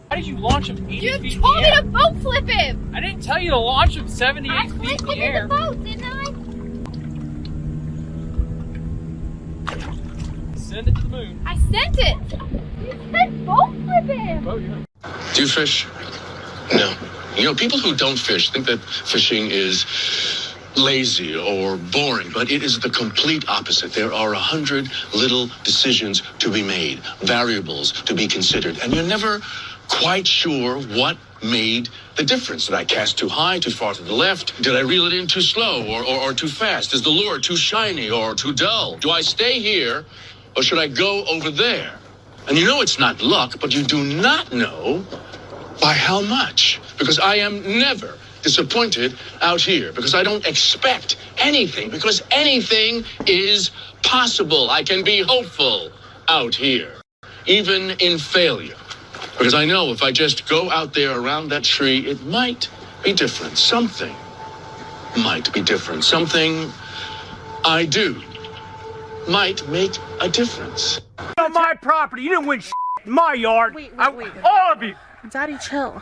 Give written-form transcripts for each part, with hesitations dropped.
Why did you launch him 80 You feet told in me the air? to boat flip him! I didn't tell you to launch him 78 I feet flipped in the him air. in the boat, didn't I? Send it to the moon. I sent it! You said boat flip him! Oh, yeah. Do you fish? No. You know, people who don't fish think that fishing is lazy or boring, but it is the complete opposite. There are 100 little decisions to be made, variables to be considered, and you're never quite sure what made the difference. Did I cast too high, too far to the left? Did I reel it in too slow or too fast? Is the lure too shiny or too dull? Do I stay here or should I go over there? And you know it's not luck, but you do not know by how much. Because I am never, disappointed out here because I don't expect anything, because anything is possible. I can be hopeful out here, even in failure. Because I know if I just go out there around that tree, it might be different. Something might be different. Something I do might make a difference. On my property, you didn't win in my yard. Wait. All of you. Daddy, chill.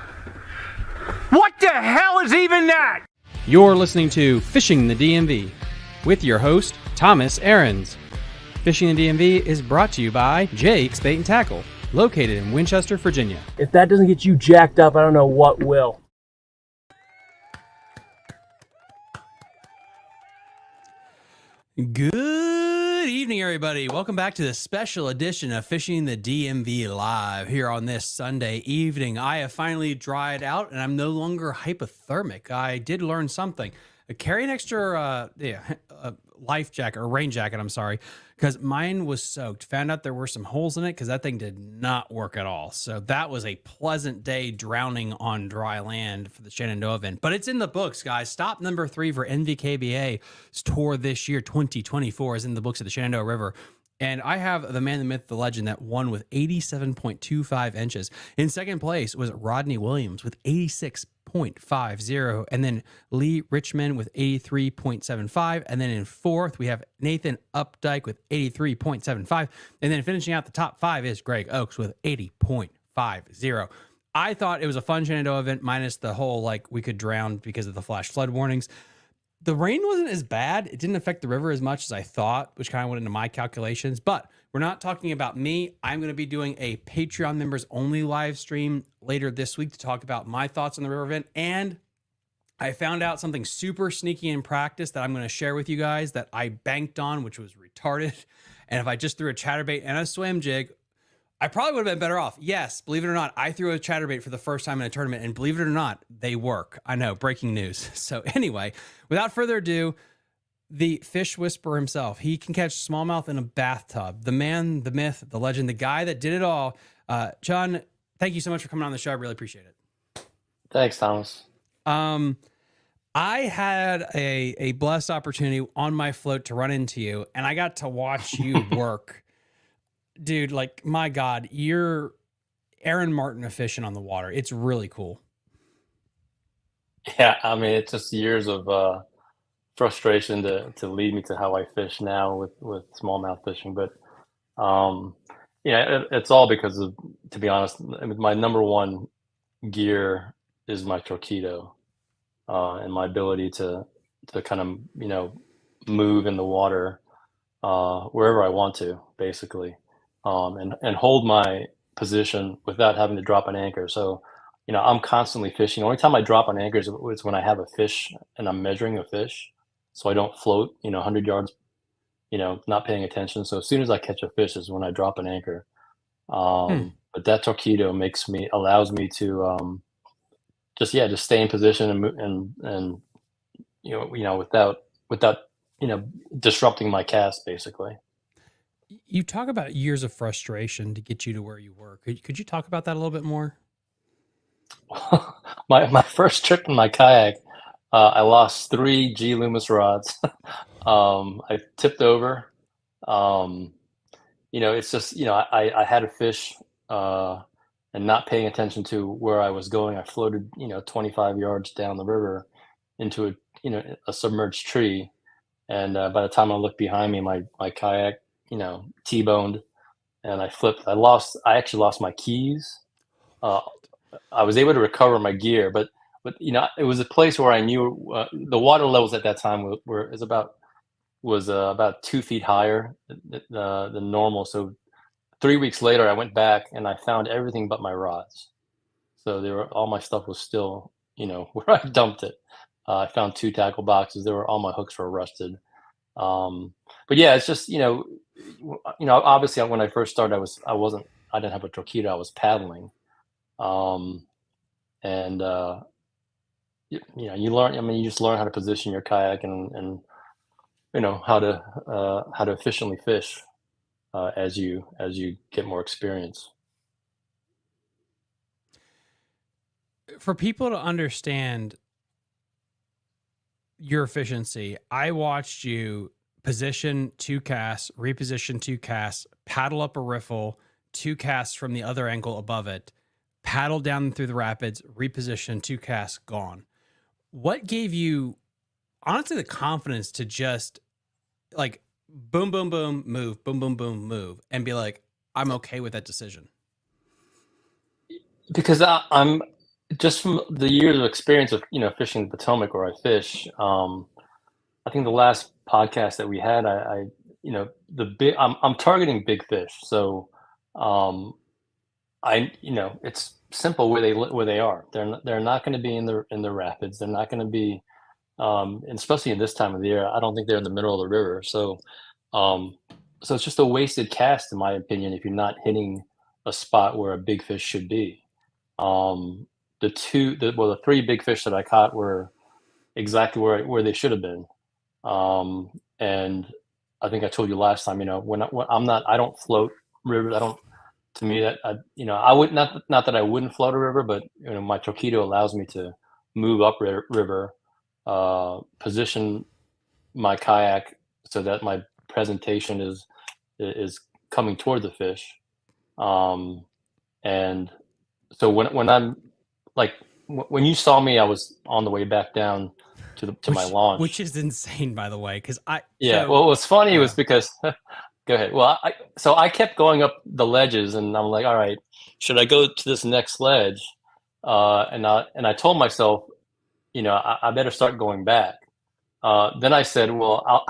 What the hell is even that? You're listening to Fishing the DMV with your host, Thomas Ahrens. Fishing the DMV is brought to you by Jake's Bait and Tackle, located in Winchester, Virginia. If that doesn't get you jacked up, I don't know what will. Good evening, everybody. Welcome back to the special edition of Fishing the DMV Live here on this Sunday evening. I have finally dried out and I'm no longer hypothermic. I did learn something. Carry an extra life jacket or rain jacket, I'm sorry, because mine was soaked. Found out there were some holes in it because that thing did not work at all. So that was a pleasant day drowning on dry land for the Shenandoah event. But it's in the books, guys. Stop number 3 for NVKBA's tour this year, 2024, is in the books of the Shenandoah River. And I have the man, the myth, the legend that won with 87.25 inches. In second place was Rodney Williams with 86.50. And then Lee Richmond with 83.75. And then in fourth, we have Nathan Updike with 83.75. And then finishing out the top 5 is Greg Oakes with 80.50. I thought it was a fun Shenandoah event, minus the whole, like, we could drown because of the flash flood warnings. The rain wasn't as bad. It didn't affect the river as much as I thought, which kind of went into my calculations. But we're not talking about me. I'm going to be doing a Patreon members only live stream later this week to talk about my thoughts on the river event. And I found out something super sneaky in practice that I'm going to share with you guys that I banked on, which was retarded. And if I just threw a chatterbait and a swim jig, I probably would have been better off. Yes, believe it or not, I threw a chatterbait for the first time in a tournament, and believe it or not, they work. I know, breaking news. So anyway, without further ado, the fish whisperer himself, he can catch smallmouth in a bathtub. The man, the myth, the legend, the guy that did it all. John, thank you so much for coming on the show. I really appreciate it. Thanks, Thomas. I had a blessed opportunity on my float to run into you, and I got to watch you work. Dude, like, my God, you're Aaron Martin of fishing on the water. It's really cool. Yeah, I mean, it's just years of frustration to lead me to how I fish now with smallmouth fishing. But it's all because of, to be honest, I mean, my number one gear is my torpedo and my ability to kind of, move in the water wherever I want to, basically. And hold my position without having to drop an anchor. So, I'm constantly fishing. The only time I drop an anchor is when I have a fish and I'm measuring a fish. So I don't float, 100 yards, not paying attention. So as soon as I catch a fish is when I drop an anchor. But that torpedo allows me to just stay in position and without disrupting my cast, basically. You talk about years of frustration to get you to where you were. Could you talk about that a little bit more? My first trip in my kayak, I lost 3 G Loomis rods. I tipped over. It's just, I had a fish and not paying attention to where I was going. I floated, 25 yards down the river into a submerged tree. And by the time I looked behind me, my kayak, T-boned, and I flipped. I actually lost my keys. I was able to recover my gear, but it was a place where I knew the water levels at that time was about 2 feet higher than normal. So 3 weeks later, I went back and I found everything but my rods. So all my stuff was still, where I dumped it. I found 2 tackle boxes. All my hooks were rusted. But yeah, it's just, obviously when I first started, I didn't have a torpedo. I was paddling. You learn, you just learn how to position your kayak and how to efficiently fish, as you get more experience. For people to understand your efficiency. I watched you position 2 casts, reposition 2 casts, paddle up a riffle, 2 casts from the other angle above it, paddle down through the rapids, reposition, 2 casts, gone. What gave you, honestly, the confidence to just like boom, boom, boom, move, boom, boom, boom, move, and be like, I'm okay with that decision? Because I'm just from the years of experience of fishing the Potomac where I fish. I think the last podcast that we had, I I'm targeting big fish, so it's simple where they are. They're not going to be in the rapids. They're not going to be, and especially in this time of the year. I don't think they're in the middle of the river. So it's just a wasted cast, in my opinion, if you're not hitting a spot where a big fish should be. The 3 big fish that I caught were exactly where they should have been. And I think I told you last time, when I don't float rivers. To me, that I would not that I wouldn't float a river, but my torpedo allows me to move up river, position my kayak so that my presentation is coming toward the fish. And so when I'm like, when you saw me, I was on the way back down to my launch, which is insane, by the way, because well, what's funny was because go ahead. Well, so I kept going up the ledges, and I'm like, all right, should I go to this next ledge? And I told myself, I better start going back. Then I said, well,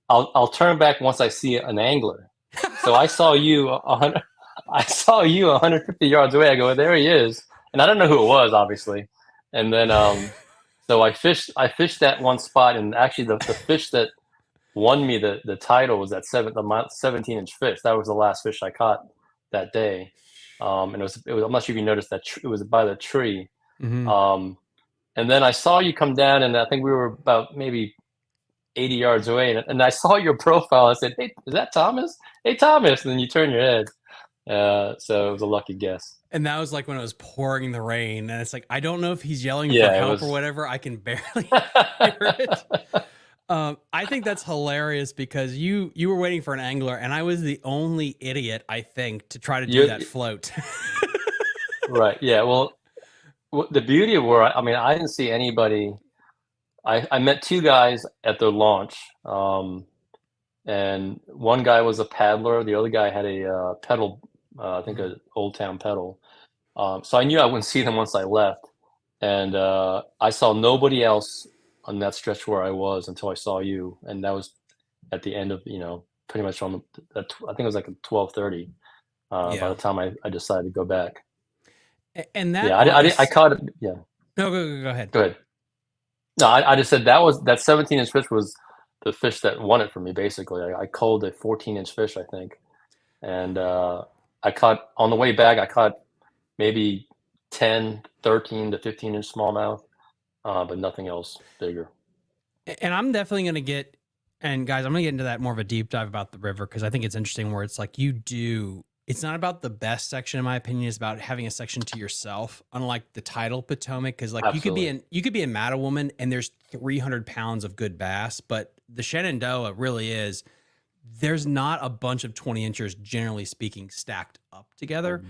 I'll turn back once I see an angler. So I saw you 150 yards away. I go, there he is, and I don't know who it was, obviously. And then so I fished that one spot, and actually the fish that won me the title was that 17-inch fish. That was the last fish I caught that day. And it was I'm not sure if you noticed that it was by the tree. Mm-hmm. And then I saw you come down, and I think we were about maybe 80 yards away, and I saw your profile. I said, hey, is that Thomas? Hey, Thomas. And then you turn your head. So it was a lucky guess. And that was like when it was pouring the rain, and it's like, I don't know if he's yelling for help or whatever. I can barely hear it. I think that's hilarious because you were waiting for an angler, and I was the only idiot, I think, to try to do that float. Right. Yeah. Well, the beauty of where I didn't see anybody. I met 2 guys at the launch, and one guy was a paddler. The other guy had a pedal, I think an Old Town pedal. So I knew I wouldn't see them once I left, and I saw nobody else on that stretch where I was until I saw you, and that was at the end of pretty much on I think it was like 12:30 by the time I decided to go back. And that I caught it. Yeah. No, go ahead. Go ahead. No, I just said that 17-inch fish was the fish that won it for me. Basically, I culled a 14-inch fish, I think, and I caught on the way back. I caught maybe 10, 13 to 15-inch smallmouth. But nothing else bigger. And I'm definitely going to get, and guys, I'm going to get into that more of a deep dive about the river, because I think it's interesting where it's like it's not about the best section, in my opinion. It's about having a section to yourself, unlike the tidal Potomac, because like Absolutely. you could be in Mattawoman and there's 300 pounds of good bass, but the Shenandoah really is, there's not a bunch of 20-inchers, generally speaking, stacked up together.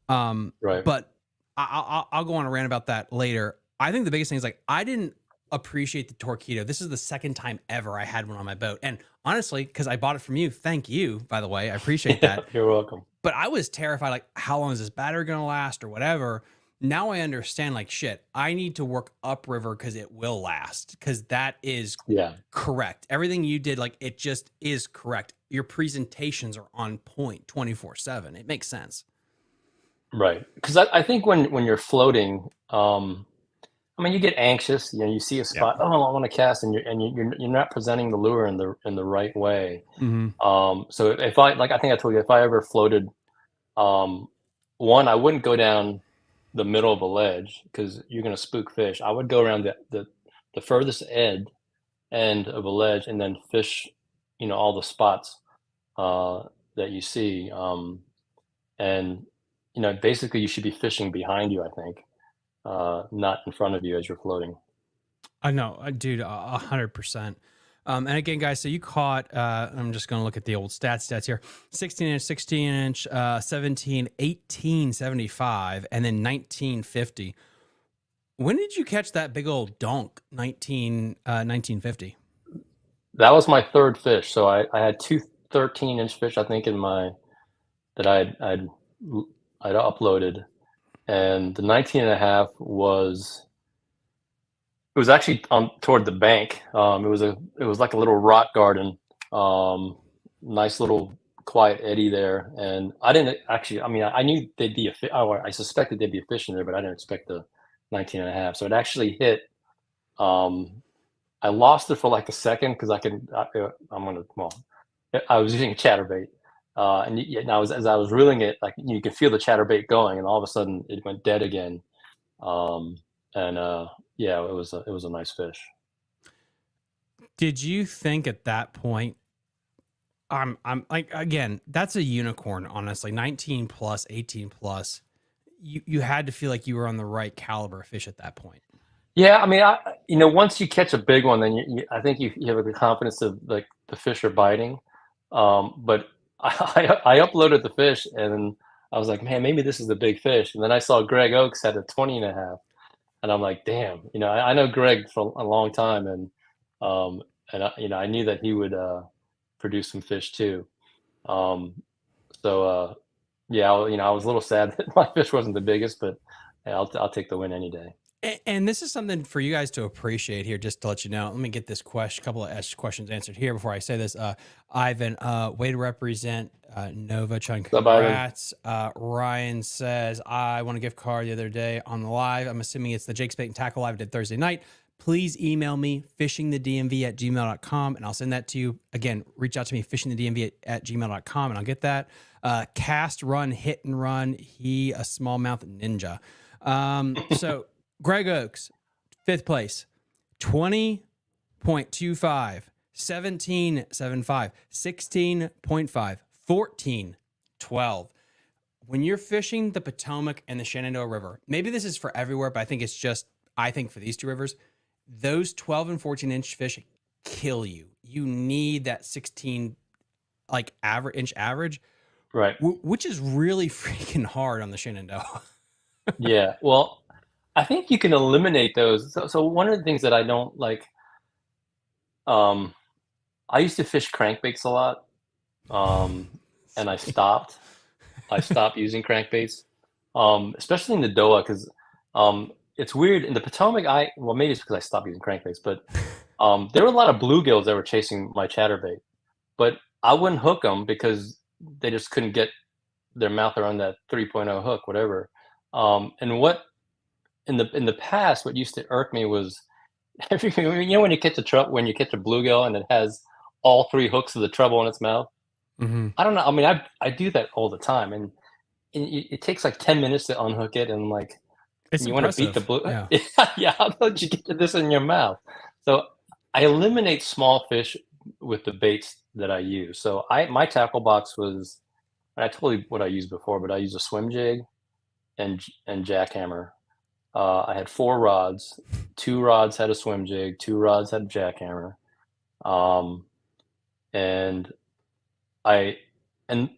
Right. But I'll go on a rant about that later. I think the biggest thing is like, I didn't appreciate the torpedo. This is the second time ever I had one on my boat. And honestly, because I bought it from you, thank you, by the way, I appreciate that. You're welcome. But I was terrified, like, how long is this battery going to last or whatever. Now I understand, like, shit, I need to work upriver because it will last, because that is correct. Everything you did, like, it just is correct. Your presentations are on point 24/7. It makes sense. Right. Because I think when you're floating, you get anxious. You see a spot. Oh, I want to cast, and you're not presenting the lure in the right way. Mm-hmm. So if I think I told you, if I ever floated, one, I wouldn't go down the middle of a ledge because you're going to spook fish. I would go around the furthest end of a ledge and then fish, all the spots that you see. And basically you should be fishing behind you, I think, not in front of you as you're floating. I know, dude, 100%. And again, guys, so you caught, I'm just going to look at the old stats here, 16 inch, 16 inch, 17, 1875, and then 1950. When did you catch that big old donk, 1950? That was my third fish. So I had two 13-inch fish, I think, that I'd uploaded. And the 19 and a half was actually toward the bank. It was like a little rock garden, nice little quiet eddy there. And I didn't actually, I mean, I knew they'd be I suspected there'd be a fish in there, but I didn't expect the 19 and a half. So it actually hit. I lost it for like a second because I was using a chatterbait. And as I was reeling it, like you could feel the chatterbait going, and all of a sudden it went dead again. Yeah, it was a nice fish. Did you think at that point, I'm like, again, that's a unicorn, honestly, 19 plus, 18 plus. You had to feel like you were on the right caliber of fish at that point. Yeah, I mean, once you catch a big one, then I think you have the confidence of like the fish are biting. But I uploaded the fish and I was like, man, maybe this is a big fish. And then I saw Greg Oakes had a 20 and a half. And I'm like, damn, I know Greg for a long time, and I knew that he would produce some fish too. Yeah, I was a little sad that my fish wasn't the biggest, but yeah, I'll take the win any day. And this is something for you guys to appreciate here, just to let you know. Let me get this couple of questions answered here before I say this. Ivan, way to represent Nova. Chun, congrats. Ryan says, I won a gift card the other day on the live. I'm assuming it's the Jake's Bait and Tackle Live I did Thursday night. Please email me, fishingthedmv@gmail.com, and I'll send that to you. Again, reach out to me, fishingthedmv@gmail.com, and I'll get that. Cast, run, hit, and run. He a smallmouth ninja. So... Greg Oakes, 5th place, 20.25, 17.75, 16.5, 14.12. When you're fishing the Potomac and the Shenandoah River, maybe this is for everywhere, but I think for these two rivers, those 12 and 14-inch fish kill you. You need that 16 inch average, right? Which is really freaking hard on the Shenandoah. Yeah, well, I think you can eliminate those. So one of the things that I don't like, I used to fish crankbaits a lot, and I stopped. I stopped using crankbaits, especially in the Doa, because it's weird. In the Potomac, maybe it's because I stopped using crankbaits, but there were a lot of bluegills that were chasing my chatterbait, but I wouldn't hook them because they just couldn't get their mouth around that 3.0 hook, whatever. And what in the past, what used to irk me was when you catch a bluegill and it has all 3 hooks of the treble in its mouth. Mm-hmm. I don't know. I mean, I do that all the time, and it takes like 10 minutes to unhook it, and like you want to beat the blue. Yeah, yeah. How about you get this in your mouth? So I eliminate small fish with the baits that I use. So my tackle box was, I told you what I used before, but I used a swim jig and jackhammer. I had 4 rods. 2 rods had a swim jig. 2 rods had a jackhammer. And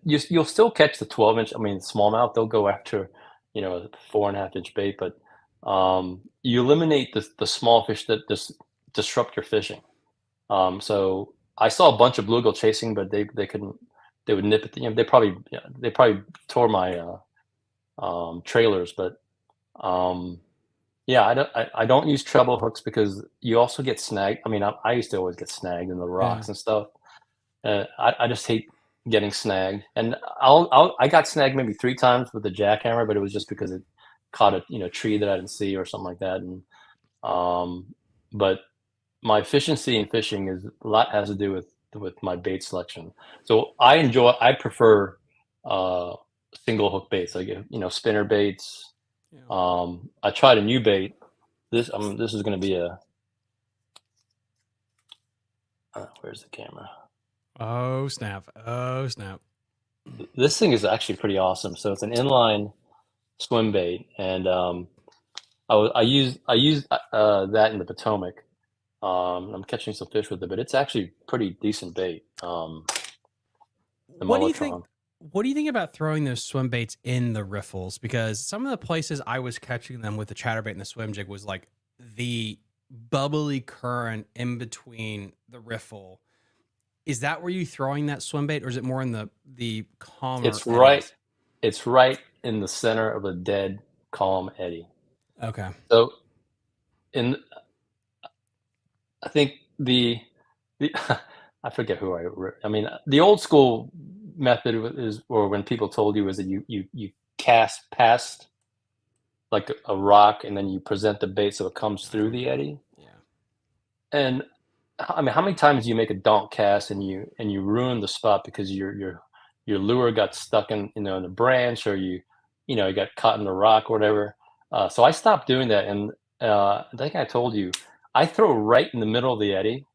you'll still catch the 12-inch. I mean, smallmouth, they'll go after, a 4.5-inch bait, but you eliminate the small fish that disrupt your fishing. So I saw a bunch of bluegill chasing, but they couldn't. They would nip it. They probably tore my trailers, but. Yeah, I don't use treble hooks because you also get snagged. I mean, I used to always get snagged in the rocks and stuff. I just hate getting snagged. And I got snagged maybe 3 times with the jackhammer, but it was just because it caught a tree that I didn't see or something like that. And but my efficiency in fishing a lot has to do with my bait selection. So I prefer single hook baits, like spinner baits. I tried a new bait. This is going to be a. Where's the camera? Oh snap! Oh snap! This thing is actually pretty awesome. So it's an inline swim bait, and I used that in the Potomac. I'm catching some fish with it, but it's actually pretty decent bait. The What do you think? Molotron. What do you think about throwing those swim baits in the riffles? Because some of the places I was catching them with the chatterbait and the swim jig was like the bubbly current in between the riffle. Is that where you throwing that swim bait, or is it more in the calmer? It's right. eddies? It's right in the center of a dead calm eddy. Okay. So, in I think the I forget who I mean, the old school method is, or when people told you, is that you cast past like a rock and then you present the bait so it comes through the eddy. Yeah. And I mean, how many times do you make a donk cast and you ruin the spot because your lure got stuck in the branch, or you got caught in the rock or whatever. So I stopped doing that, and I think I told you I throw right in the middle of the eddy,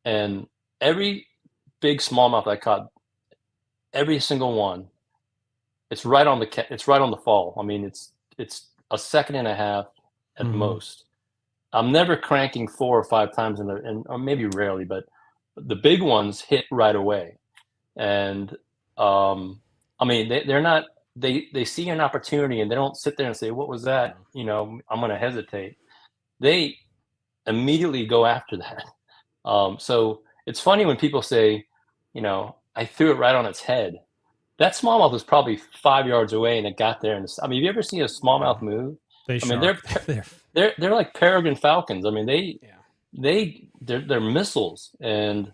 and every big smallmouth I caught, every single one, it's right on the fall. I mean, it's a second and a half at most. I'm never cranking 4 or 5 times or maybe rarely, but the big ones hit right away. And I mean, they're not, they see an opportunity and they don't sit there and say, what was that? I'm going to hesitate. They immediately go after that. So it's funny when people say, I threw it right on its head. That smallmouth was probably 5 yards away and it got there. And I mean, have you ever seen a smallmouth move? They I mean, they're they're like peregrine falcons. I mean, they're missiles, and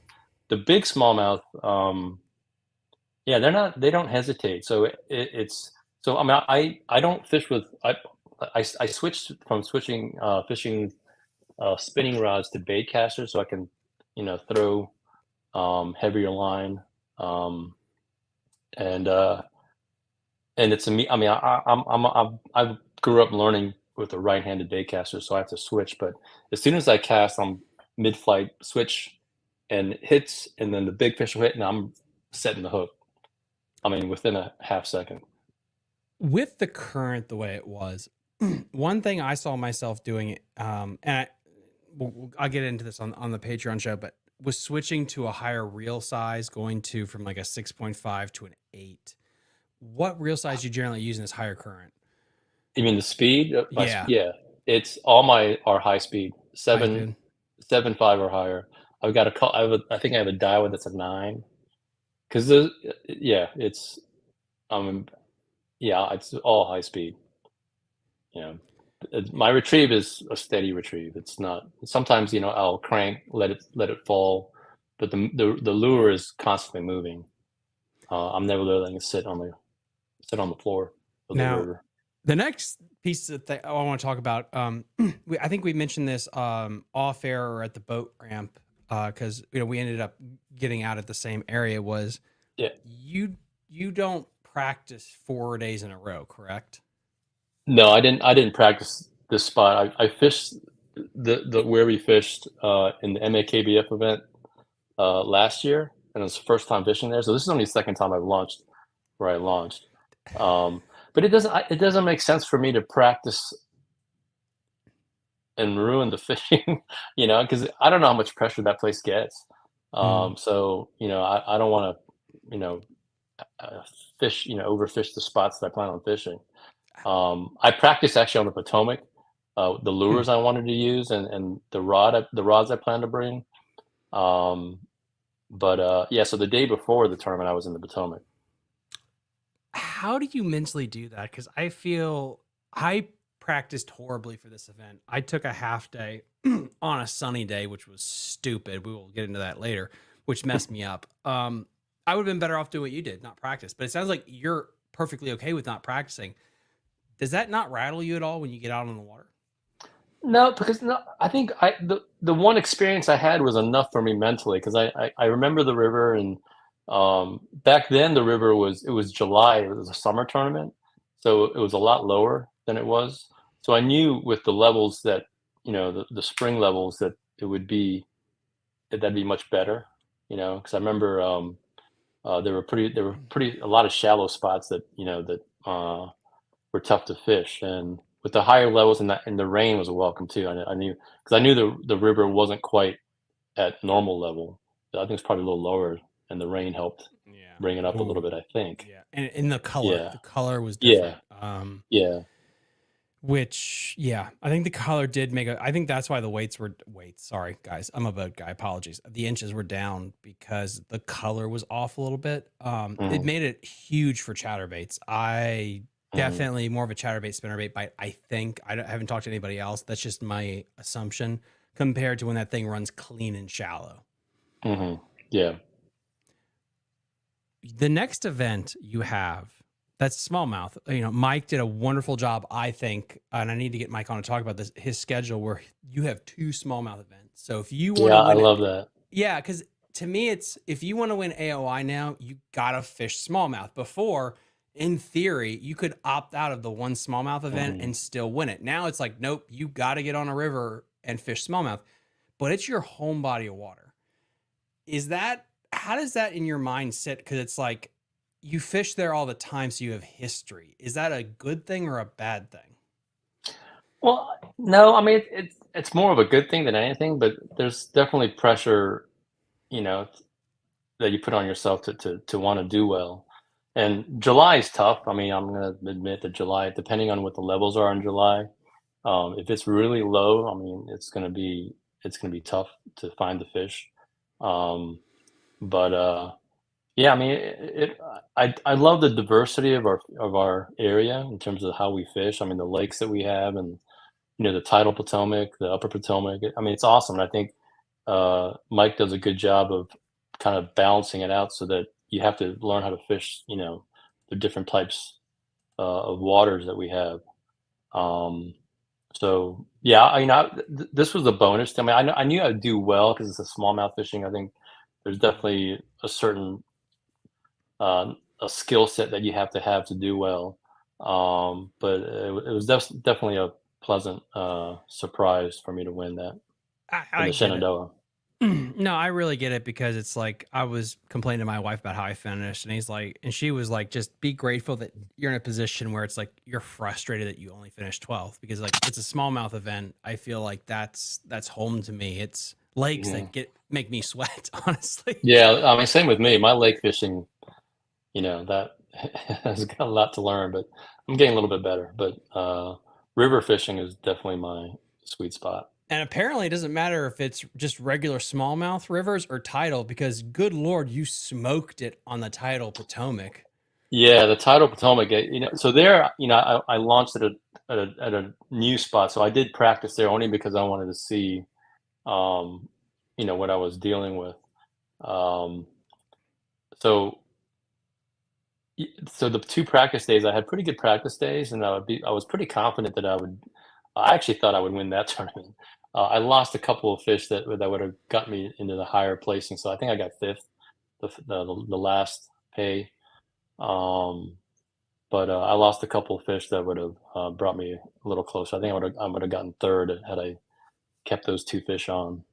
the big smallmouth, they don't hesitate. So it's so I mean, I don't fish with I switched from fishing spinning rods to bait casters, so I can throw heavier line, and it's I mean, I grew up learning with a right-handed bait caster, so I have to switch. But as soon as I cast, I'm mid-flight, switch, and it hits, and then the big fish will hit, and I'm setting the hook. I mean, within a half second. With the current the way it was, one thing I saw myself doing, and I'll get into this on the Patreon show, but was switching to a higher reel size, going from like a 6.5 to an 8. What reel size you generally use in this higher current? You mean the speed? Yeah. Yeah. It's all are high speed, 7.5 or higher. I've got I think I have a Daiwa that's a 9. Because it's it's all high speed. My retrieve is a steady retrieve. It's not. Sometimes I'll crank, let it fall, but the lure is constantly moving. I'm never letting it sit on the floor of the river. The next piece that I want to talk about, I think we mentioned this off air or at the boat ramp, because we ended up getting out at the same area. Was you don't practice 4 days in a row, correct? No, I didn't practice this spot. I fished the where we fished in the NVKBA event last year, and it was the first time fishing there. So this is only the second time I've launched where I launched. But it doesn't make sense for me to practice and ruin the fishing, because I don't know how much pressure that place gets. So I don't want to fish overfish the spots that I plan on fishing. I practiced actually on the Potomac, the lures I wanted to use and the rods I plan to bring. So the day before the tournament I was in the Potomac. How do you mentally do that? Because I feel I practiced horribly for this event. I took a half day on a sunny day, which was stupid. We will get into that later, which messed me up. I would have been better off doing what you did, not practice. But it sounds like you're perfectly okay with not practicing. Does that not rattle you at all when you get out on the water? No, because I think the one experience I had was enough for me mentally, because I remember the river, and back then the river was July. It was a summer tournament, so it was a lot lower than it was. So I knew with the levels that the spring levels that that'd be much better. Because I remember there were a lot of shallow spots that were tough to fish, and with the higher levels and the rain was welcome too. I knew because I knew the river wasn't quite at normal level. I think it's probably a little lower, and the rain helped Yeah. bring it up a little Ooh. bit. I think. Yeah. And in the Yeah. color was Yeah. different. Yeah. Which, yeah, I think the color did make I think that's why the weights. Sorry, guys. I'm a boat guy. Apologies. The inches were down because the color was off a little bit. It Mhm. made it huge for chatterbaits. I Mhm. definitely more of a chatterbait spinnerbait bite. I think I haven't talked to anybody else. That's just my assumption compared to when that thing runs clean and shallow. Mhm. Yeah. The next event you have, that's smallmouth. You know, Mike did a wonderful job, I think, and I need to get Mike on to talk about this. His schedule where you have 2 smallmouth events. So if you want Yeah, to I win love it, that. yeah, because to me, it's if you want to win AOI now, you gotta fish smallmouth. Before, in theory, you could opt out of the one smallmouth event Mhm. and still win it. Now it's like, nope, you got to get on a river and fish smallmouth, but it's your home body of water. Is that how does that in your mind sit? Because it's like you fish there all the time, so you have history. Is that a good thing or a bad thing? Well, no, I mean, it's more of a good thing than anything, but there's definitely pressure, you know, that you put on yourself to wanna do well. And July is tough. I mean, I'm gonna admit that July, depending on what the levels are in July, if it's really low, I mean, it's gonna be tough to find the fish. Um, but yeah, I mean, I love the diversity of our area in terms of how we fish. I mean, the lakes that we have, and the tidal Potomac, the upper Potomac. I mean, it's awesome. And I think Mike does a good job of kind of balancing it out so that you have to learn how to fish. The different types of waters that we have. Um, so yeah, this was a bonus to me. I knew I'd do well because it's a smallmouth fishing. I think there's definitely a certain a skill set that you have to do well. But it was definitely a pleasant surprise for me to win that in I the get it. Shenandoah. No, I really get it because it's like I was complaining to my wife about how I finished, and she was like, just be grateful that you're in a position where it's like you're frustrated that you only finished 12th because like it's a smallmouth event. I feel like that's home to me. It's lakes Mhm. that make me sweat, honestly. Yeah, I mean, same with me. My lake fishing, that has got a lot to learn, but I'm getting a little bit better. But river fishing is definitely my sweet spot. And apparently, it doesn't matter if it's just regular smallmouth rivers or tidal, because good Lord, you smoked it on the tidal Potomac. Yeah, the tidal Potomac. So there, I launched it at a new spot. So I did practice there only because I wanted to see, um, what I was dealing with. Um, so so the 2 practice days, I had pretty good practice days, and I was pretty confident that I actually thought I would win that tournament. I lost a couple of fish that would have got me into the higher placing, so I think I got 5th, the last pay. Um, but I lost a couple of fish that would have brought me a little closer. I think I would have gotten 3rd had I kept those 2 fish on.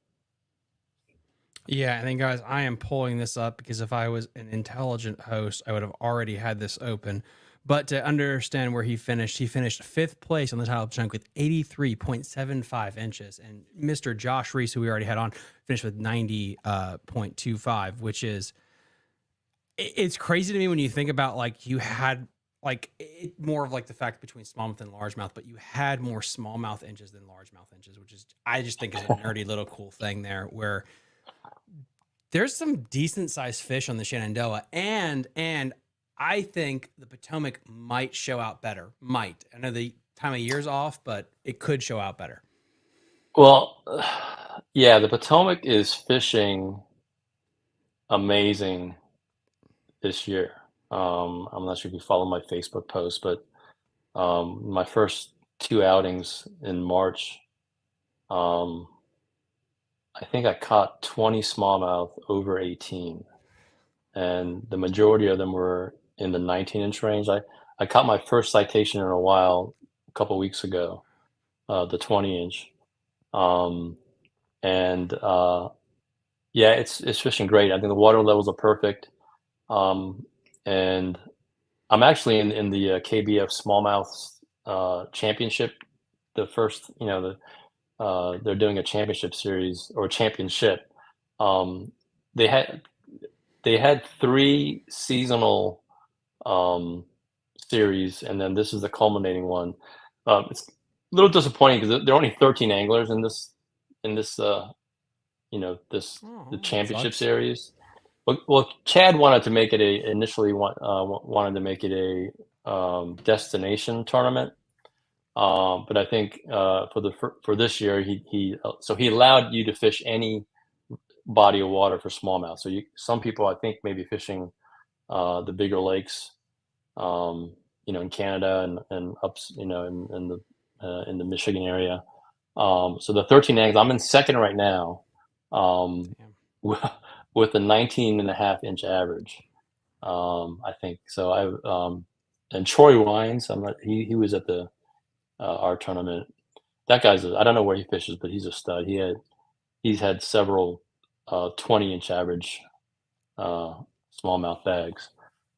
Yeah, I think, guys, I am pulling this up because if I was an intelligent host, I would have already had this open. But to understand where he finished 5th place on the title chunk with 83.75 inches. And Mr. Josh Reese, who we already had on, finished with 90.25, which is, it's crazy to me when you think about like you had like more of like the fact between smallmouth and largemouth, but you had more smallmouth inches than largemouth inches, which is, I just think is a nerdy little cool thing there where there's some decent sized fish on the Shenandoah, and I think the Potomac might show out better. Might. I know the time of year's off, but it could show out better. Well, yeah, the Potomac is fishing amazing this year. I'm not sure if you follow my Facebook post, but my first 2 outings in March, um, I think I caught 20 smallmouth over 18, and the majority of them were in the 19-inch range. I caught my first citation in a while a couple weeks ago, the 20-inch, and yeah, it's fishing great. I think the water levels are perfect, and I'm actually in the KBF smallmouth championship. The first, they're doing a championship series or championship. They had 3 seasonal series, and then this is the culminating one. It's a little disappointing because there are only 13 anglers in this the championship sucks. series. Well, Chad wanted to make it initially wanted to make it a destination tournament. But I think for this year he allowed you to fish any body of water for smallmouth. So some people I think may be fishing the bigger lakes, in Canada and up, in the Michigan area. So the 13 anglers, I'm in second right now, with a 19.5-inch average. I think so. And Troy Wines, he was at our tournament. That guy's I don't know where he fishes, but he's a stud. He's had several 20-inch average smallmouth bags,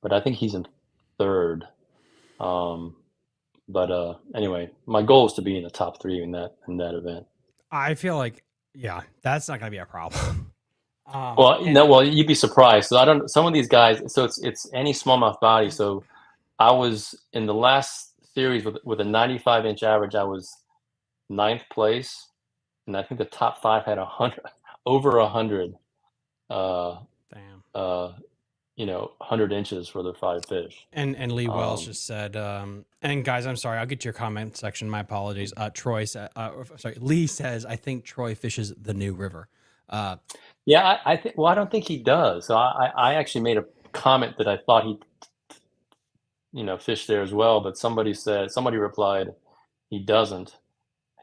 but I think he's in third. But anyway, my goal is to be in the top 3 in that event. I feel like, yeah, that's not going to be a problem. Well, you'd be surprised. So some of these guys. So it's any smallmouth body. So I was in the last series with a 95-inch average. I was 9th place, and I think the top 5 had over 100. Damn. 100 inches for the 5 fish. And Lee Wells just said, and guys, I'm sorry, I'll get to your comment section. My apologies. Lee says, I think Troy fishes the New River. Yeah, I think. Well, I don't think he does. So I actually made a comment that I thought he, fished there as well. But somebody replied, he doesn't.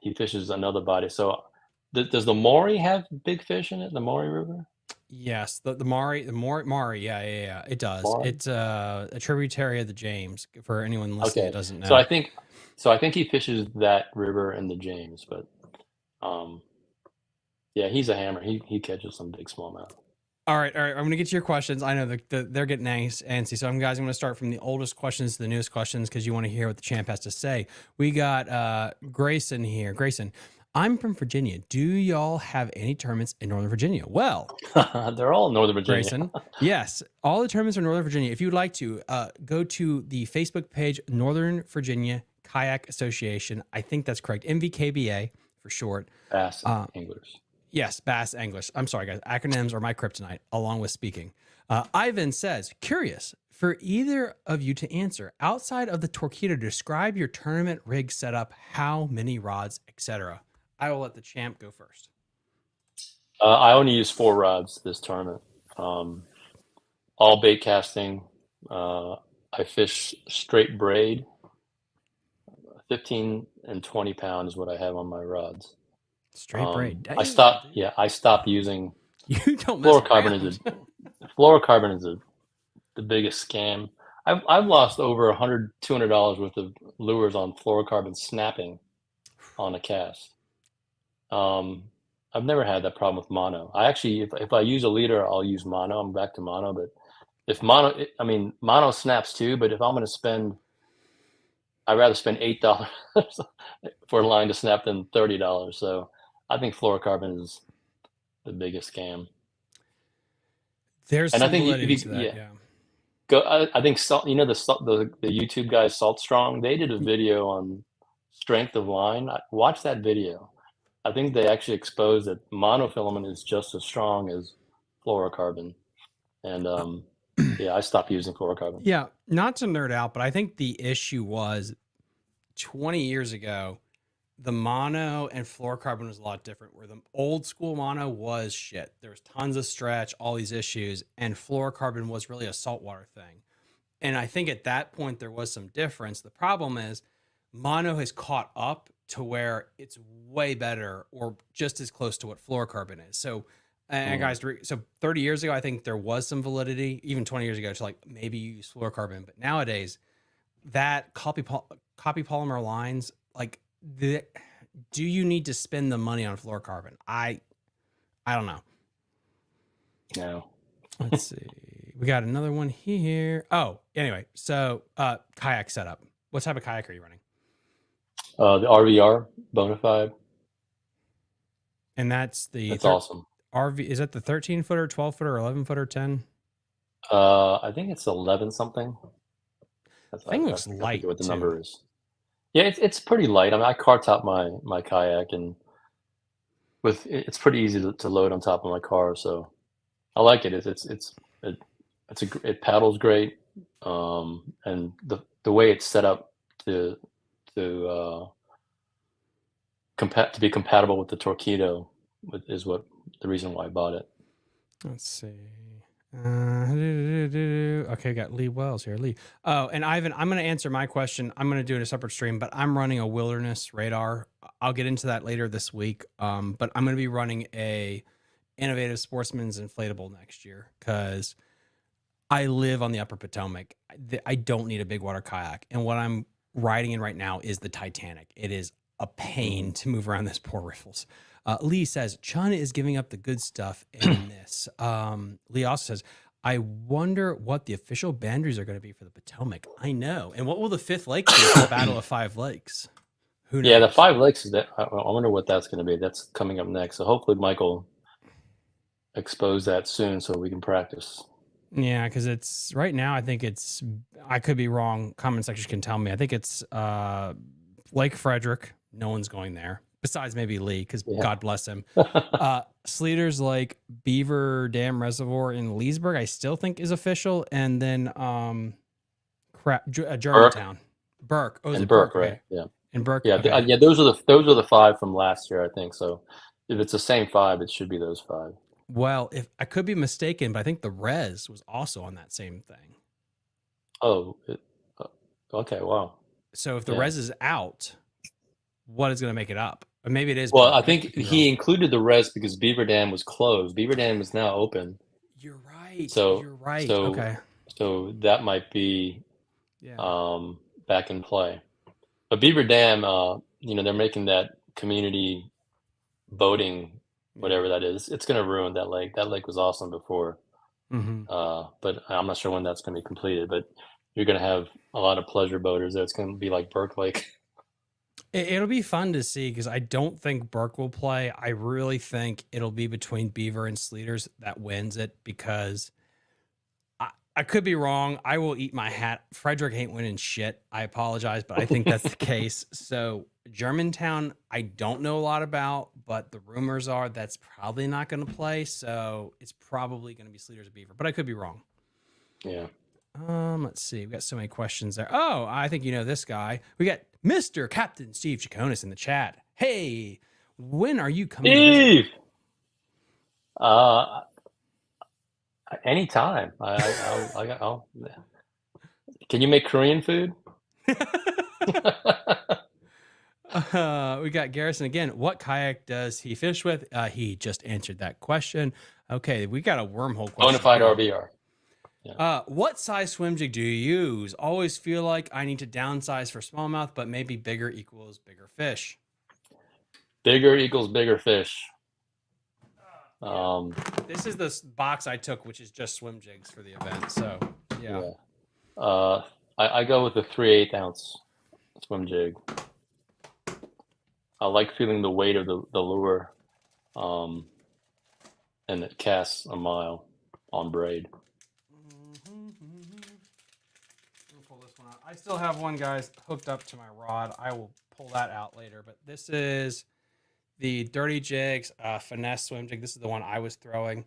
He fishes another body. So does the Maury have big fish in it? The Maury River? Yes, the Maury, yeah, it does. Maury? It's a tributary of the James. For anyone listening that doesn't know. So I think he fishes that river and the James, but yeah, he's a hammer. He catches some big smallmouth. All right. I'm going to get to your questions. I know they're getting antsy. So I'm going to start from the oldest questions to the newest questions because you want to hear what the champ has to say. We got Grayson here. Grayson, I'm from Virginia. Do y'all have any tournaments in Northern Virginia? Well, they're all in Northern Virginia. Grayson, yes, all the tournaments are in Northern Virginia. If you would like to, go to the Facebook page, Northern Virginia Kayak Association. I think that's correct. NVKBA for short. Bass Anglers. Yes, Bass English. I'm sorry, guys. Acronyms are my kryptonite, along with speaking. Ivan says, curious for either of you to answer. Outside of the Torpedo, describe your tournament rig setup, how many rods, etc. I will let the champ go first. I only use 4 rods this tournament. All bait casting. I fish straight braid. 15 and 20 pound is what I have on my rods. Straight braid. Dang. I stopped using You don't fluorocarbon. Fluorocarbon is the biggest scam. I've lost over $200 worth of lures on fluorocarbon snapping on a cast. I've never had that problem with mono. I actually, if I use a leader, I'll use mono. I'm back to mono, but if mono snaps too. But if I'm going to spend, I'd rather spend $8 for a line to snap than $30. So I think fluorocarbon is the biggest scam. There's and some I think validity to that, yeah. I think the YouTube guys Salt Strong, they did a video on strength of line. Watch that video. I think they actually exposed that monofilament is just as strong as fluorocarbon. And yeah, I stopped using fluorocarbon. Yeah, not to nerd out, but I think the issue was 20 years ago, the mono and fluorocarbon was a lot different, where the old school mono was shit. There was tons of stretch, all these issues, and fluorocarbon was really a saltwater thing. And I think at that point there was some difference. The problem is mono has caught up to where it's way better or just as close to what fluorocarbon is. So, and guys, so 30 years ago, I think there was some validity, even 20 years ago, to like maybe you use fluorocarbon. But nowadays, that copy polymer lines, like, do you need to spend the money on fluorocarbon? I don't know. No. Let's see. We got another one here. Oh, anyway. So kayak setup. What type of kayak are you running? The RVR Bonafide. And that's the That's awesome. RV. Is that the 13-footer, 12-footer, 11-footer, 10? I think it's 11 something. Thing looks I forget light what the too. number is. Yeah, it's pretty light. I mean, I car top my kayak, and it's pretty easy to load on top of my car. So I like it. It paddles great, and the way it's set up to to be compatible with the Torpedo is what the reason why I bought it. Let's see. Okay, got Lee Wells here. Lee. Oh, and Ivan, I'm going to answer my question. I'm going to do it in a separate stream, but I'm running a wilderness radar. I'll get into that later this week. But I'm going to be running a Innovative Sportsman's inflatable next year because I live on the Upper Potomac. I don't need a big water kayak, and what I'm riding in right now is the Titanic. It is a pain to move around this poor riffles. Lee says, China is giving up the good stuff in this. Lee also says, I wonder what the official boundaries are going to be for the Potomac. I know. And what will the fifth lake be for the Battle of Five Lakes? Who knows? Yeah, the 5 lakes is that. I wonder what that's going to be. That's coming up next. So hopefully Michael expose that soon so we can practice. Yeah, because it's right now. I think it's. I could be wrong. Comment section can tell me. I think it's Lake Frederick. No one's going there besides maybe Lee, because God bless him. Sleater's Lake, Beaver Dam Reservoir in Leesburg, I still think is official, and then Germantown, Burke. Oh, is it Burke, Burke? right? Okay. Yeah, and Burke. yeah, okay. yeah. Those are the 5 from last year, I think. So if it's the same 5, it should be those 5. Well, if I could be mistaken, but I think the Res was also on that same thing. Oh, okay. Wow. So if the Res is out, what is going to make it up? Or maybe it is. Well, I think he included the Res because Beaver Dam was closed. Beaver Dam is now open. You're right. So you're right. So, okay. So that might be back in play. But Beaver Dam, they're making that community boating, whatever that is. It's going to ruin that lake. That lake was awesome before. Mm-hmm. But I'm not sure when that's going to be completed. But you're going to have a lot of pleasure boaters there. It's going to be like Burke Lake. It'll be fun to see because I don't think Burke will play. I really think it'll be between Beaver and Sleeters that wins it because I could be wrong. I will eat my hat. Frederick ain't winning shit. I apologize, but I think that's the case. So Germantown, I don't know a lot about, but the rumors are that's probably not going to play. So it's probably going to be Sleeters or Beaver, but I could be wrong. Yeah. Let's see. We got so many questions there. Oh, I think you know this guy. We got Mr. Captain Steve Chaconis in the chat. Hey, when are you coming? Steve! Anytime. I'll Can you make Korean food? We got Garrison again. What kayak does he fish with? He just answered that question. Okay, we got a wormhole question. Bonafide RVR. Yeah. What size swim jig do you use? Always feel like I need to downsize for smallmouth, but maybe bigger equals bigger fish. Bigger equals bigger fish. This is the box I took, which is just swim jigs for the event. So yeah. I go with the 3/8 ounce swim jig. I like feeling the weight of the lure, and it casts a mile on braid. Pull this one out. I still have one, guys, hooked up to my rod. I will pull that out later, but this is the Dirty Jigs finesse swim jig. This is the one I was throwing,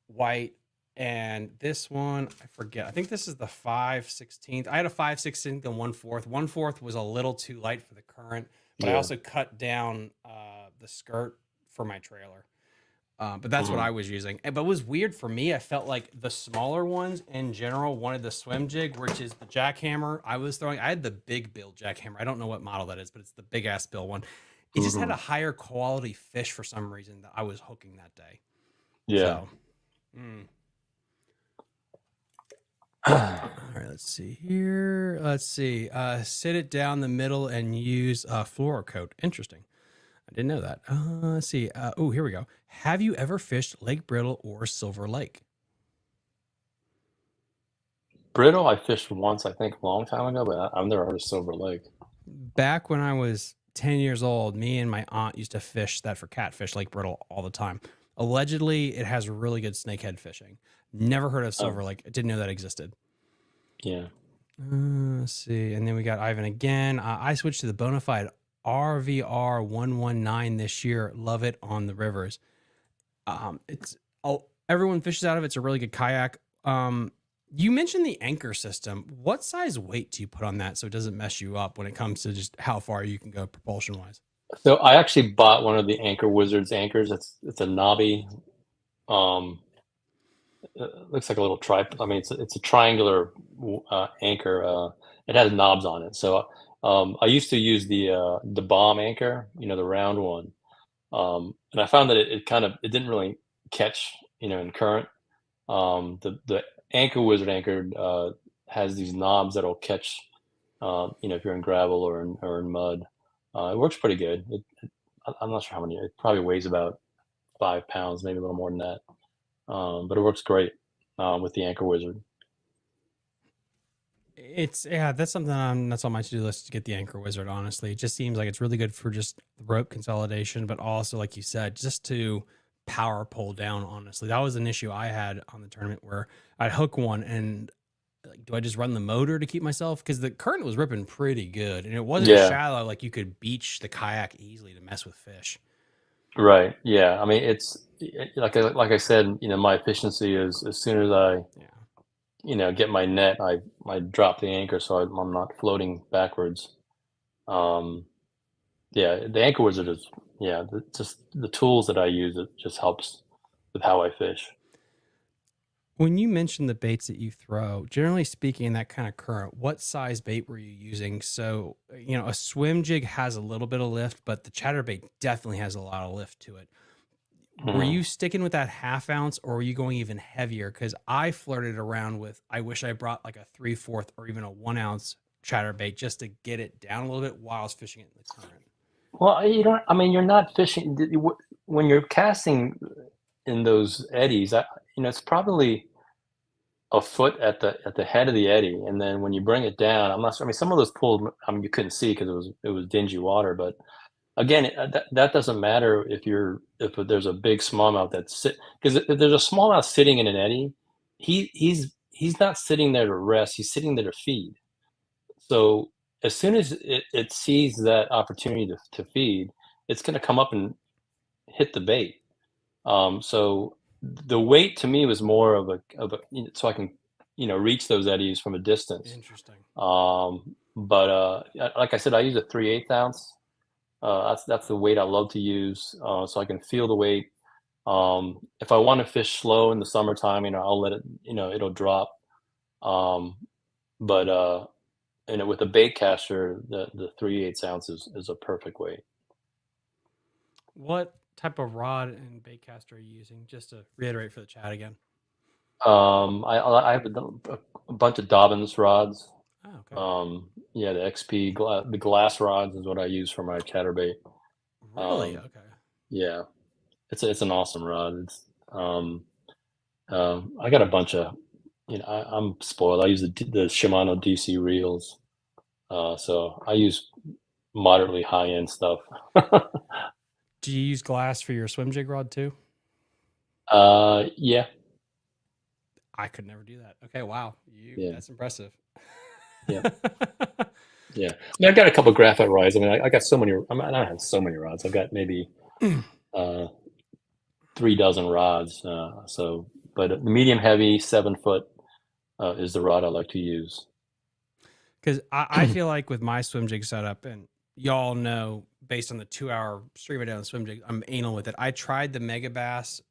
white, and this one I forget. I think this is the 5/16. I had a 5/16 and 1/4. 1/4 was a little too light for the current, but I also cut down the skirt for my trailer. But that's what I was using. But it was weird for me. I felt like the smaller ones in general wanted the swim jig, which is the jackhammer I was throwing. I had the big bill jackhammer. I don't know what model that is, but it's the big ass bill one. It just had a higher quality fish for some reason that I was hooking that day. Yeah. So, all right, let's see here. Let's see. Sit it down the middle and use fluorocoat. Interesting. I didn't know that. Let's see. Oh, here we go. Have you ever fished Lake Brittle or Silver Lake? Brittle, I fished once, I think, a long time ago, but I've never heard of Silver Lake. Back when I was 10 years old, me and my aunt used to fish that for catfish, Lake Brittle, all the time. Allegedly, it has really good snakehead fishing. Never heard of silver lake. I didn't know that existed. Yeah. Let's see. And then we got Ivan again. I switched to the Bonafide RVR 119 this year. Love it on the rivers. Everyone fishes out of it. It's a really good kayak. You mentioned the anchor system. What size weight do you put on that so it doesn't mess you up when it comes to just how far you can go propulsion wise? So I actually bought one of the Anchor Wizards anchors. It's a knobby. It looks like a little tripod. I mean, it's a triangular anchor. It has knobs on it. So I used to use the bomb anchor, the round one, and I found that it didn't really catch, in current. The Anchor Wizard anchor has these knobs that'll catch, if you're in gravel or in mud. It works pretty good. I'm not sure how many. It probably weighs about 5 pounds, maybe a little more than that. But it works great with the Anchor Wizard. That's something that's on my to-do list to get the Anchor Wizard. Honestly, it just seems like it's really good for just rope consolidation, but also, like you said, just to power pull down. Honestly, that was an issue I had on the tournament where I'd hook one and like, do I just run the motor to keep myself? Because the current was ripping pretty good and it wasn't shallow. Like you could beach the kayak easily to mess with fish. Right. Yeah. I mean, it's like I said, my efficiency is as soon as I, get my net, I drop the anchor so I'm not floating backwards. The Anchor Wizard is, just the tools that I use, it just helps with how I fish. When you mentioned the baits that you throw, generally speaking, in that kind of current, what size bait were you using? So, a swim jig has a little bit of lift, but the chatterbait definitely has a lot of lift to it. Were you sticking with that 1/2 ounce or were you going even heavier? Because I flirted around with, I wish I brought like a 3/4 or even a 1 ounce chatterbait just to get it down a little bit while I was fishing it in the current. Well, you're not fishing when you're casting in those eddies. It's probably a foot at the head of the eddy, and then when you bring it down, I'm not sure. I mean, some of those pools, you couldn't see because it was dingy water. But again, that doesn't matter if there's a big smallmouth because if there's a smallmouth sitting in an eddy, he's not sitting there to rest. He's sitting there to feed. So as soon as it sees that opportunity to feed, it's going to come up and hit the bait. So the weight to me was more of a so I can reach those eddies from a distance. Interesting. But like I said, I use a 3/8 ounce. That's the weight I love to use, so I can feel the weight. If I want to fish slow in the summertime, I'll let it, it'll drop. But with a bait caster, the 3/8 ounce is a perfect weight. What type of rod and bait caster are you using? Just to reiterate for the chat again. I have a bunch of Dobbins rods. Oh, okay. The XP the glass rods is what I use for my chatterbait. Really? Okay. Yeah, it's an awesome rod. It's I got a bunch of I'm spoiled. I use the Shimano DC reels, so I use moderately high end stuff. Do you use glass for your swim jig rod too? Yeah. I could never do that. Okay, wow. That's impressive. Yeah. Yeah. I mean, I've got a couple of graphite rods. I mean, I got so many. I don't have so many rods. I've got maybe 3 dozen rods. But the medium heavy 7-foot is the rod I like to use. Because I feel like with my swim jig setup, and y'all know based on the 2-hour stream down the swim jig, I'm anal with it. I tried the Mega Bass,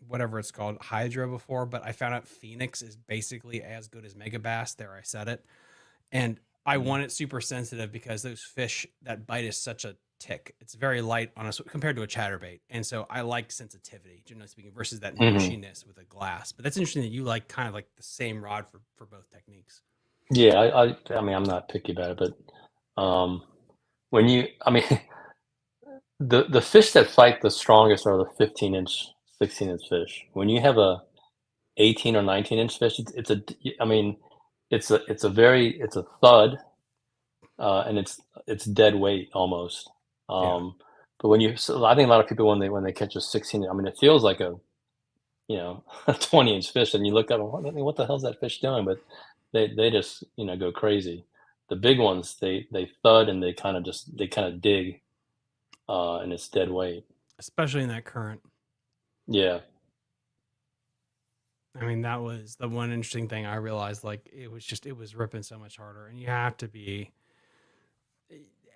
whatever it's called, Hydro before, but I found out Phoenix is basically as good as Mega Bass. There, I said it. And I want it super sensitive because those fish, that bite is such a tick. It's very light on us compared to a chatterbait. And so I like sensitivity, generally speaking, versus that mushiness with a glass. But that's interesting that you like kind of like the same rod for both techniques. Yeah, I mean, I'm not picky about it, but the fish that fight the strongest are the 15-inch, 16-inch fish. When you have a 18 or 19-inch fish, it's a thud, and it's dead weight almost. Yeah. But so I think a lot of people when they catch a 16, I mean, it feels like a a 20-inch fish, and you look up and what the hell's that fish doing? But they just go crazy. The big ones they thud and they kind of dig, and it's dead weight. Especially in that current. Yeah. I mean, that was the one interesting thing I realized. Like, it was ripping so much harder, and you have to be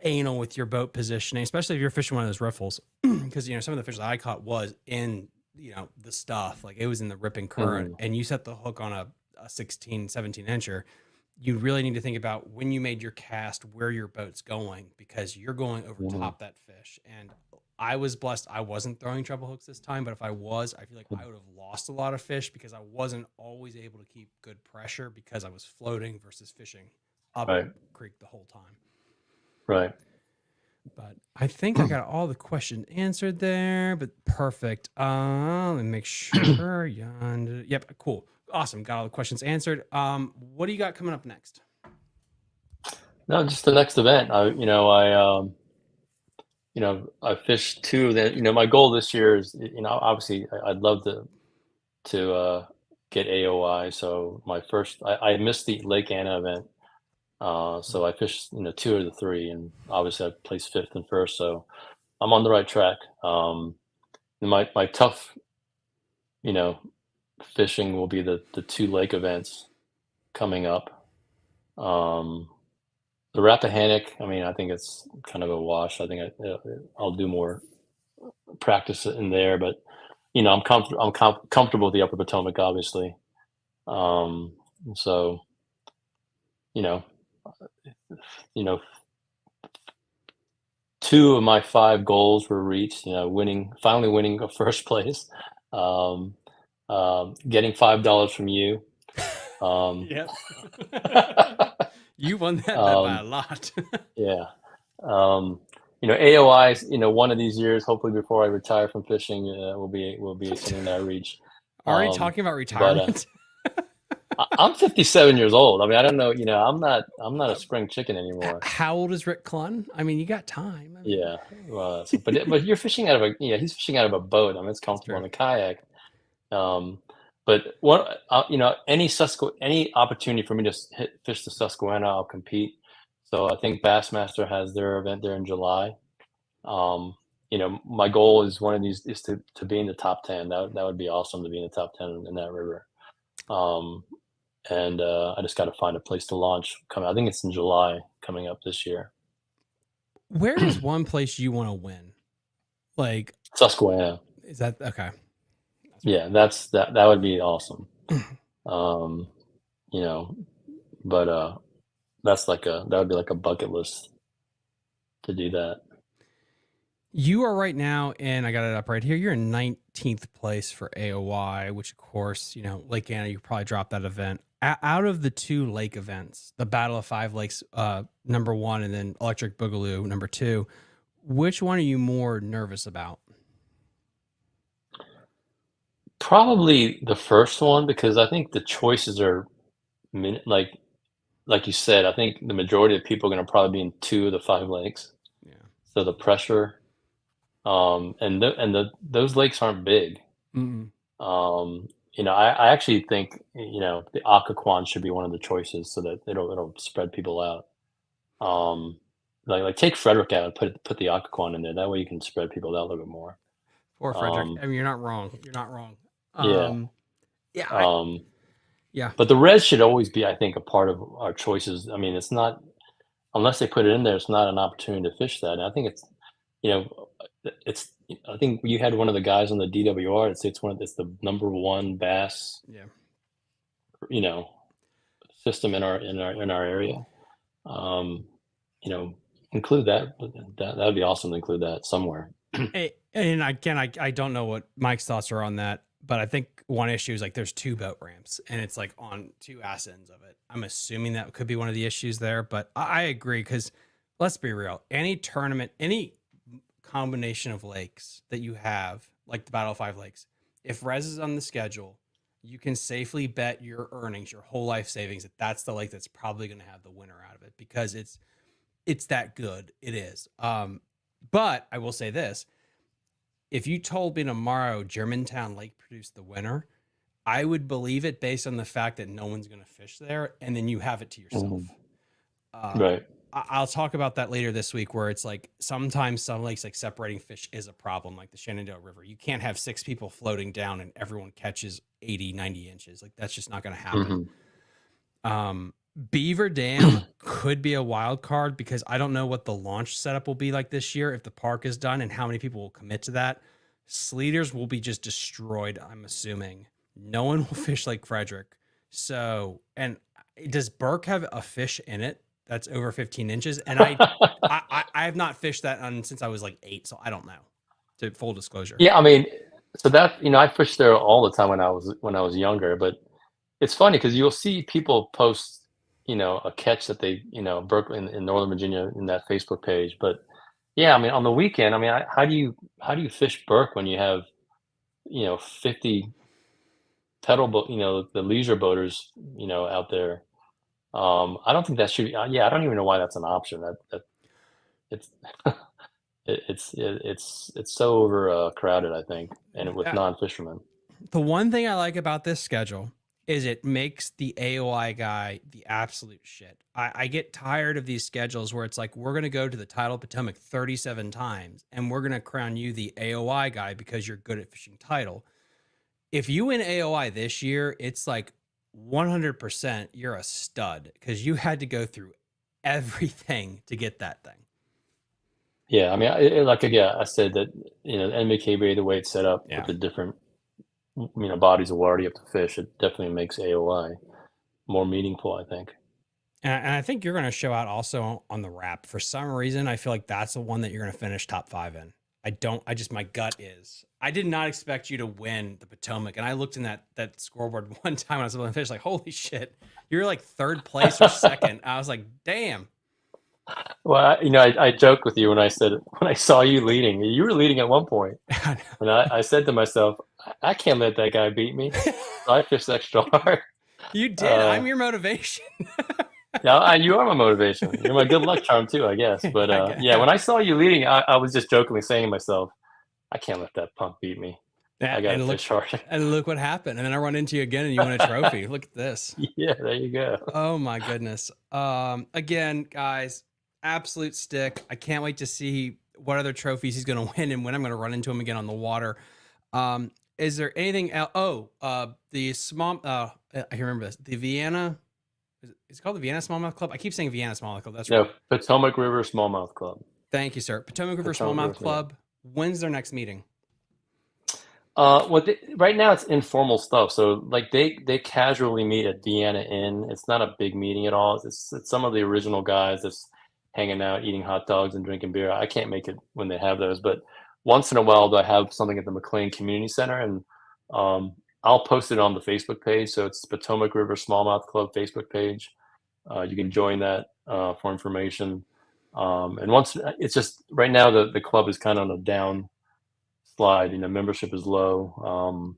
anal with your boat positioning, especially if you're fishing one of those riffles, because some of the fish that I caught was in the stuff, like it was in the ripping current, and you set the hook on a 16, 17 incher. You really need to think about when you made your cast where your boat's going, because you're going over top that fish. And I was blessed I wasn't throwing treble hooks this time, but if I was, I feel like I would have lost a lot of fish because I wasn't always able to keep good pressure because I was floating versus fishing up creek the whole time. Right. But I think I got all the questions answered there, but perfect. Let me make sure. Yep, cool. Awesome. Got all the questions answered. What do you got coming up next? No, just the next event. I fished two. Then my goal this year is obviously I'd love to get AOI. So I missed the Lake Anna event. So I fished two of the three, and obviously I placed fifth and first. So I'm on the right track. My tough fishing will be the two lake events coming up. The Rappahannock, I mean, I think it's kind of a wash. I think I'll do more practice in there, but I'm comfortable with the Upper Potomac, obviously. So, you know, two of my 5 goals were reached. Finally winning a first place, getting $5 from you. Yep. You won that bet by a lot. Yeah. AOI, one of these years, hopefully before I retire from fishing, will be something that I reach. Already talking about retirement. I'm 57 years old. I mean, I don't know. I'm not a spring chicken anymore. How old is Rick Clunn? I mean, you got time. Yeah. Well, but you're fishing out of he's fishing out of a boat. I mean, it's comfortable in a kayak. But any opportunity for me to fish the Susquehanna, I'll compete. So I think Bassmaster has their event there in July. My goal is one of these is to be in the top 10. That would be awesome to be in the top 10 in that river. I just got to find a place to launch. I think it's in July coming up this year. Where is one place you want to win? Like Susquehanna. Is that okay? Yeah, that would be awesome. But that would be like a bucket list to do that. You are right now, and I got it up right here. You're in 19th place for AOI, which of course, Lake Anna, you probably dropped that event. Out of the 2 lake events, the Battle of 5 Lakes, number 1, and then Electric Boogaloo, number 2, which one are you more nervous about? Probably the first one, because I think the choices are like you said. I think the majority of people are going to probably be in 2 of the 5 lakes. Yeah. So the pressure, those lakes aren't big. Mm-mm. I actually think the Occoquan should be one of the choices so that it'll spread people out. Like take Frederick out and put the Occoquan in there. That way you can spread people out a little bit more. Poor Frederick. I mean, you're not wrong. You're not wrong. Yeah. But the res should always be, I think, a part of our choices. I mean, it's not, unless they put it in there, it's not an opportunity to fish that. And I think I think you had one of the guys on the DWR. It's the number 1 bass. Yeah. System in our area. Include that. That would be awesome to include that somewhere. And again, I don't know what Mike's thoughts are on that, but I think one issue is like there's 2 boat ramps and it's like on 2 ass ends of it. I'm assuming that could be one of the issues there, but I agree, because let's be real. Any tournament, any combination of lakes that you have, like the Battle of 5 Lakes, if res is on the schedule, you can safely bet your earnings, your whole life savings, that's the lake that's probably going to have the winner out of it, because it's that good. It is. But I will say this. If you told me tomorrow Germantown Lake produced the winner, I would believe it based on the fact that no one's going to fish there, and then you have it to yourself. Right. I'll talk about that later this week, where it's like sometimes some lakes, like separating fish is a problem, like the Shenandoah River. You can't have 6 people floating down and everyone catches 80, 90 inches. Like that's just not going to happen. Beaver Dam could be a wild card because I don't know what the launch setup will be like this year if the park is done and how many people will commit to that. Sleeters will be just destroyed, I'm assuming. No one will fish Lake Frederick. So, and does Burke have a fish in it that's over 15 inches? And I have not fished that since I was like 8, so I don't know. To full disclosure. Yeah, I mean, so that I fished there all the time when I was younger. But it's funny because you'll see people post, a catch that they, Burke in Northern Virginia in that Facebook page. But yeah, I mean, on the weekend, I mean, how do you fish Burke when you have, 50 pedal boat, the leisure boaters, out there? I don't think that should be. Yeah, I don't even know why that's an option. That it's it's so overcrowded, I think, and with non-fishermen. The one thing I like about this schedule is it makes the AOI guy the absolute shit. I get tired of these schedules where it's like, we're going to go to the Tidal Potomac 37 times and we're going to crown you the AOI guy because you're good at fishing tidal. If you win AOI this year, it's like 100% you're a stud because you had to go through everything to get that thing. Yeah, I mean, I said that, NVKBA, the way it's set up with the different, bodies of water you have to fish, it definitely makes AOI more meaningful, I think. And I think you're going to show out also on the wrap. For some reason, I feel like that's the one that you're going to finish top 5 in. My gut is. I did not expect you to win the Potomac. And I looked in that scoreboard one time when I was able to fish, like, holy shit, you're like 3rd place or 2nd. I was like, damn. Well, I joked with you when I saw you leading. You were leading at one point, and I said to myself, I can't let that guy beat me. So I fished extra hard. You did. I'm your motivation. Yeah, you are my motivation. You're my good luck charm too, I guess. But yeah, when I saw you leading, I was just jokingly saying to myself, I can't let that punk beat me. I got to fish hard. And look what happened. And then I run into you again and you win a trophy. Look at this. Yeah, there you go. Oh my goodness. Again, guys, absolute stick. I can't wait to see what other trophies he's going to win and when I'm going to run into him again on the water. Is there anything else? The small, I can remember this. The Vienna, is it called the Vienna Smallmouth Club? I keep saying Vienna Smallmouth Club. That's right. Potomac River Smallmouth Club. Thank you, sir. Potomac River Smallmouth Club. When's their next meeting? Right now it's informal stuff. So like they casually meet at Vienna Inn. It's not a big meeting at all. It's some of the original guys that's hanging out, eating hot dogs and drinking beer. I can't make it when they have those, but once in a while they'll have something at the McLean Community Center, and I'll post it on the Facebook page. So it's Potomac River Smallmouth Club Facebook page. You can join that for information. And once it's just right now the club is kind of on a down slide. Membership is low.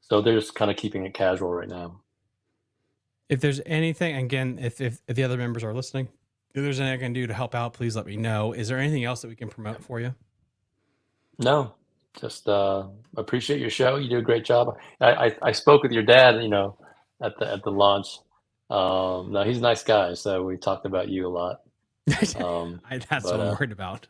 So they're just kind of keeping it casual right now. If there's anything, again, if the other members are listening, if there's anything I can do to help out, please let me know. Is there anything else that we can promote for you? No, just appreciate your show. You do a great job. I spoke with your dad, at the launch. No, he's a nice guy. So we talked about you a lot. That's what I'm worried about.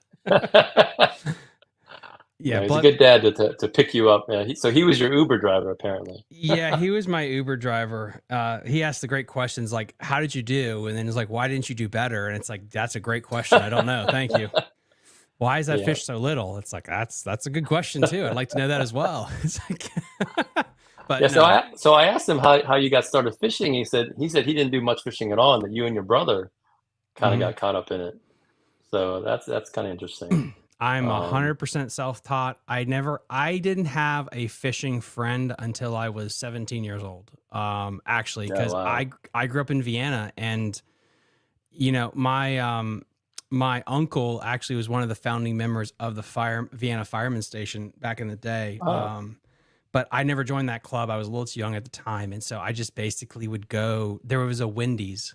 Yeah, he's a good dad to pick you up. So he was your Uber driver, apparently. Yeah, he was my Uber driver. He asked the great questions like, how did you do? And then it's like, why didn't you do better? And it's like, that's a great question. I don't know. Thank you. Why is that fish so little? It's like, that's a good question too. I'd like to know that as well. It's like, but yeah, no. so I asked him how you got started fishing. He said he didn't do much fishing at all, and that you and your brother kind of got caught up in it. So that's kind of interesting. I'm 100% self-taught. I didn't have a fishing friend until I was 17 years old. Actually, because I grew up in Vienna, and my uncle actually was one of the founding members of the Vienna Fireman Station back in the day. But I never joined that club. I was a little too young at the time, and so I just basically would go. There was a Wendy's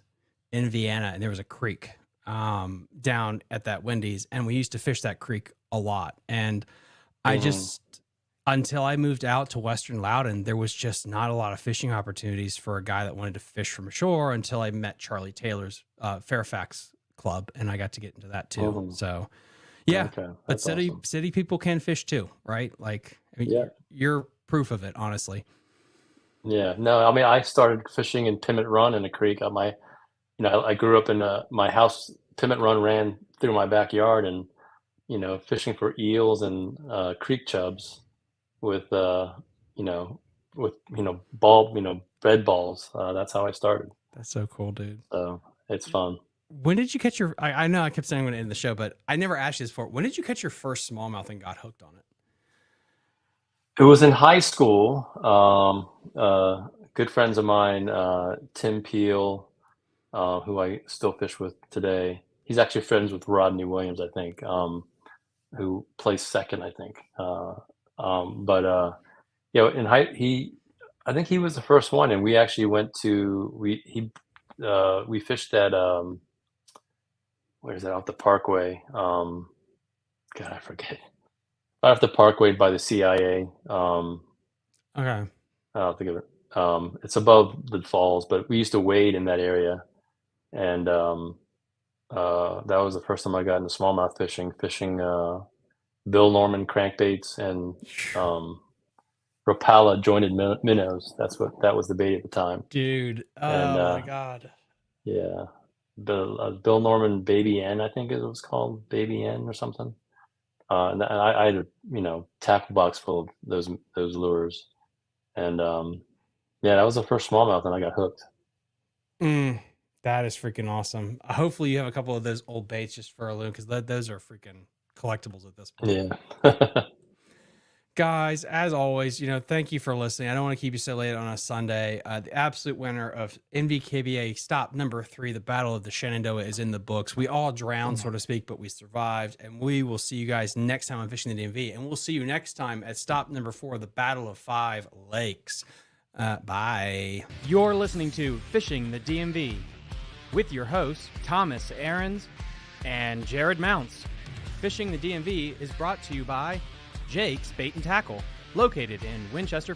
in Vienna, and there was a creek. down at that Wendy's, and we used to fish that creek a lot. And I just, until I moved out to Western Loudoun, there was just not a lot of fishing opportunities for a guy that wanted to fish from shore until I met Charlie Taylor's Fairfax Club, and I got to get into that too. So, yeah, Okay, but awesome. city people can fish too, right? Like, I mean, you're proof of it, honestly. Yeah, no, I mean, I started fishing in Pimmet Run in a creek. I grew up in my house. Pimmet Run ran through my backyard, and fishing for eels and creek chubs with bed balls. That's how I started. That's so cool, dude. So it's fun. When did you catch your? I know I kept saying I'm going to end the show, but I never asked you this before. When did you catch your first smallmouth and got hooked on it? It was in high school. Good friends of mine, Tim Peel, who I still fish with today. He's actually friends with Rodney Williams, I think, who placed second, I think. In I think he was the first one, and we actually went to we fished at where is that, off the Parkway? God, I forget. Off the Parkway by the CIA. Okay. I'll think of it. It's above the falls, but we used to wade in that area, and that was the first time I got into smallmouth fishing Bill Norman crankbaits and Rapala jointed minnows. That was the bait at the time. Dude, my God. Yeah, Bill Norman Baby N, I think it was called, Baby N or something. And I had a tackle box full of those lures, and that was the first smallmouth, and I got hooked. That is freaking awesome. Hopefully you have a couple of those old baits just for a loon, because those are freaking collectibles at this point. Yeah. Guys, as always, thank you for listening. I don't want to keep you so late on a Sunday. The absolute winner of NVKBA stop number 3, the Battle of the Shenandoah, is in the books. We all drowned, so to speak, but we survived. And we will see you guys next time on Fishing the DMV. And we'll see you next time at stop number 4, the Battle of 5 Lakes. Bye. You're listening to Fishing the DMV with your hosts, Thomas Ahrens and Jared Mounts. Fishing the DMV is brought to you by Jake's Bait and Tackle, located in Winchester,